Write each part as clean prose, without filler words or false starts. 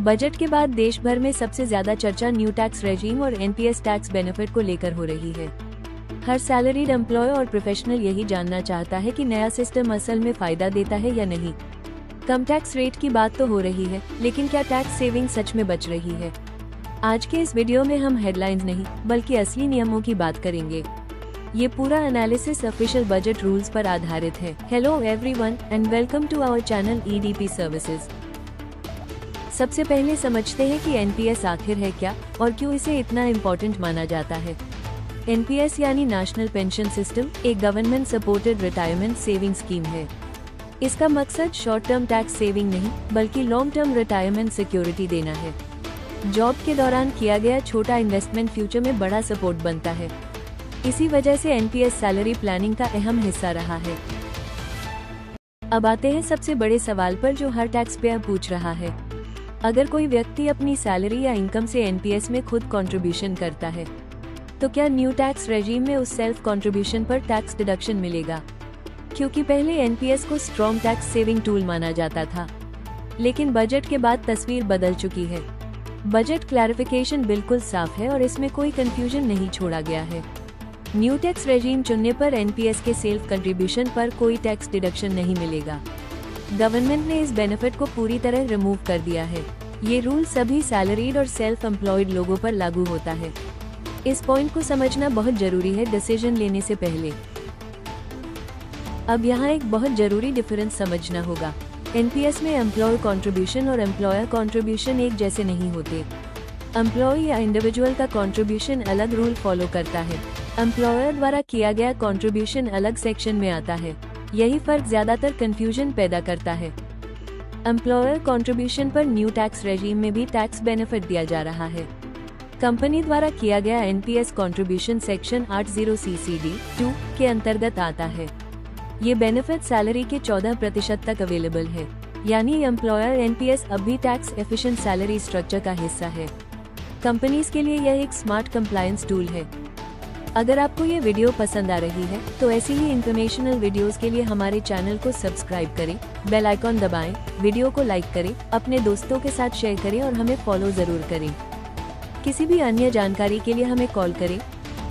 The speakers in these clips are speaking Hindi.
बजट के बाद देश भर में सबसे ज्यादा चर्चा न्यू टैक्स रेजीम और एनपीएस टैक्स बेनिफिट को लेकर हो रही है। हर सैलरीड एम्प्लॉय और प्रोफेशनल यही जानना चाहता है कि नया सिस्टम असल में फायदा देता है या नहीं। कम टैक्स रेट की बात तो हो रही है, लेकिन क्या टैक्स सेविंग सच में बच रही है? आज के इस वीडियो में हम हेडलाइंस नहीं बल्कि असली नियमों की बात करेंगे। ये पूरा एनालिसिस ऑफिशियल बजट रूल्स पर आधारित है। Hello everyone and welcome to our channel EDP services. सबसे पहले समझते हैं कि एनपीएस आखिर है क्या और क्यों इसे इतना इम्पोर्टेंट माना जाता है। एनपीएस यानी नेशनल पेंशन सिस्टम एक government supported retirement saving scheme है। इसका मकसद शॉर्ट टर्म टैक्स सेविंग नहीं बल्कि लॉन्ग टर्म रिटायरमेंट सिक्योरिटी देना है। जॉब के दौरान किया गया छोटा इन्वेस्टमेंट फ्यूचर में बड़ा सपोर्ट बनता है। इसी वजह से एनपीएस सैलरी प्लानिंग का अहम हिस्सा रहा है। अब आते हैं सबसे बड़े सवाल पर जो हर टैक्स पेयर पूछ रहा है। अगर कोई व्यक्ति अपनी सैलरी या इनकम से एनपीएस में खुद कंट्रीब्यूशन करता है तो क्या न्यू टैक्स रेजीम में उस सेल्फ कंट्रीब्यूशन पर टैक्स डिडक्शन मिलेगा? क्योंकि पहले एनपीएस को स्ट्रॉन्ग टैक्स सेविंग टूल माना जाता था, लेकिन बजट के बाद तस्वीर बदल चुकी है। बजट क्लैरिफिकेशन बिल्कुल साफ है और इसमें कोई कंफ्यूजन नहीं छोड़ा गया है। न्यू टैक्स रेजीम चुनने पर एनपीएस के सेल्फ कंट्रीब्यूशन पर कोई टैक्स डिडक्शन नहीं मिलेगा। गवर्नमेंट ने इस बेनिफिट को पूरी तरह रिमूव कर दिया है। ये रूल सभी सैलरीड और सेल्फ एम्प्लॉयड लोगों पर लागू होता है। इस पॉइंट को समझना बहुत जरूरी है डिसीजन लेने से पहले। अब यहाँ एक बहुत जरूरी डिफरेंस समझना होगा। एनपीएस में एम्प्लॉय कंट्रीब्यूशन और एम्प्लॉयर कंट्रीब्यूशन एक जैसे नहीं होते। एम्प्लॉय या इंडिविजुअल का कंट्रीब्यूशन अलग रूल फॉलो करता है। एम्प्लॉयर द्वारा किया गया कंट्रीब्यूशन अलग सेक्शन में आता है। यही फर्क ज्यादातर कंफ्यूजन पैदा करता है। एम्प्लॉयर कंट्रीब्यूशन पर न्यू टैक्स रेजीम में भी टैक्स बेनिफिट दिया जा रहा है। कंपनी द्वारा किया गया एनपीएस कंट्रीब्यूशन सेक्शन 80 सीसीडी 2 के अंतर्गत आता है। ये बेनिफिट सैलरी के 14% तक अवेलेबल है, यानी एम्प्लॉयर एनपीएस अब भी टैक्स एफिशिएंट सैलरी स्ट्रक्चर का हिस्सा है। कंपनीज के लिए यह एक स्मार्ट कंप्लायंस टूल है। अगर आपको ये वीडियो पसंद आ रही है तो ऐसी ही इंफॉर्मेशनल वीडियोस के लिए हमारे चैनल को सब्सक्राइब करें, बेल आइकॉन दबाएं, वीडियो को लाइक करें, अपने दोस्तों के साथ शेयर करें और हमें फॉलो जरूर करें। किसी भी अन्य जानकारी के लिए हमें कॉल करें।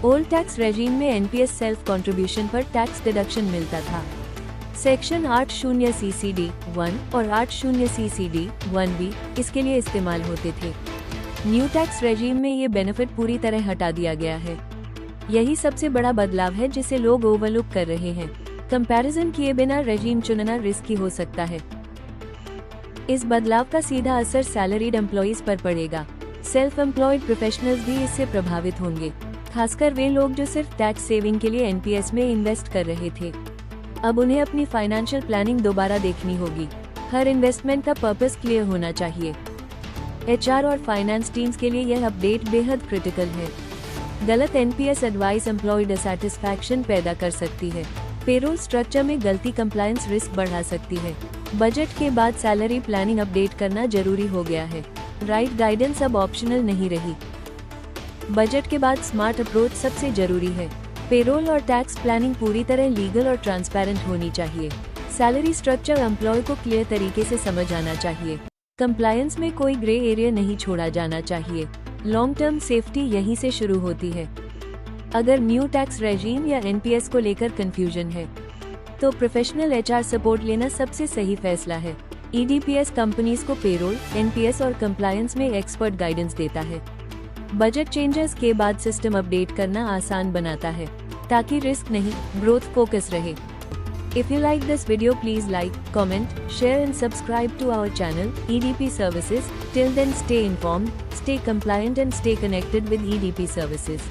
ओल्ड टैक्स रेजीम में एनपीएस सेल्फ कंट्रीब्यूशन पर टैक्स डिडक्शन मिलता था। सेक्शन 80 सीसीडी 1 और 80 सीसीडी 1B इसके लिए इस्तेमाल होते थे। न्यू टैक्स रेजीम में ये बेनिफिट पूरी तरह हटा दिया गया है। यही सबसे बड़ा बदलाव है जिसे लोग ओवरलुक कर रहे हैं। कंपैरिजन किए बिना रेजीम चुनना रिस्की हो सकता है। इस बदलाव का सीधा असर सैलरीड एम्प्लॉइज पर पड़ेगा। सेल्फ एम्प्लॉयड प्रोफेशनल्स भी इससे प्रभावित होंगे, खासकर वे लोग जो सिर्फ टैक्स सेविंग के लिए एनपीएस में इन्वेस्ट कर रहे थे। अब उन्हें अपनी फाइनेंशियल प्लानिंग दोबारा देखनी होगी। हर इन्वेस्टमेंट का पर्पस क्लियर होना चाहिए। एचआर और फाइनेंस टीम्स के लिए यह अपडेट बेहद क्रिटिकल है। गलत एनपीएस एडवाइस एम्प्लॉय डिसैटिस्फैक्शन पैदा कर सकती है। पेरोल स्ट्रक्चर में गलती कंप्लायंस रिस्क बढ़ा सकती है। बजट के बाद सैलरी प्लानिंग अपडेट करना जरूरी हो गया है। राइट गाइडेंस अब ऑप्शनल नहीं रही। बजट के बाद स्मार्ट अप्रोच सबसे जरूरी है। पेरोल और टैक्स प्लानिंग पूरी तरह लीगल और ट्रांसपेरेंट होनी चाहिए। सैलरी स्ट्रक्चर एम्प्लॉय को क्लियर तरीके से समझ आना चाहिए। कंप्लायंस में कोई ग्रे एरिया नहीं छोड़ा जाना चाहिए। लॉन्ग टर्म सेफ्टी यहीं से शुरू होती है। अगर न्यू टैक्स रेजीम या एनपीएस को लेकर कंफ्यूजन है तो प्रोफेशनल एचआर सपोर्ट लेना सबसे सही फैसला है। ईडीपीएस कंपनीज को पेरोल, एनपीएस और कंप्लायंस में एक्सपर्ट गाइडेंस देता है। बजट चेंजेस के बाद सिस्टम अपडेट करना आसान बनाता है ताकि रिस्क नहीं, ग्रोथ फोकस रहे। If you like this video, please like, comment, share and subscribe to our channel, EDP Services. Till then, stay informed, stay compliant and stay connected with EDP Services.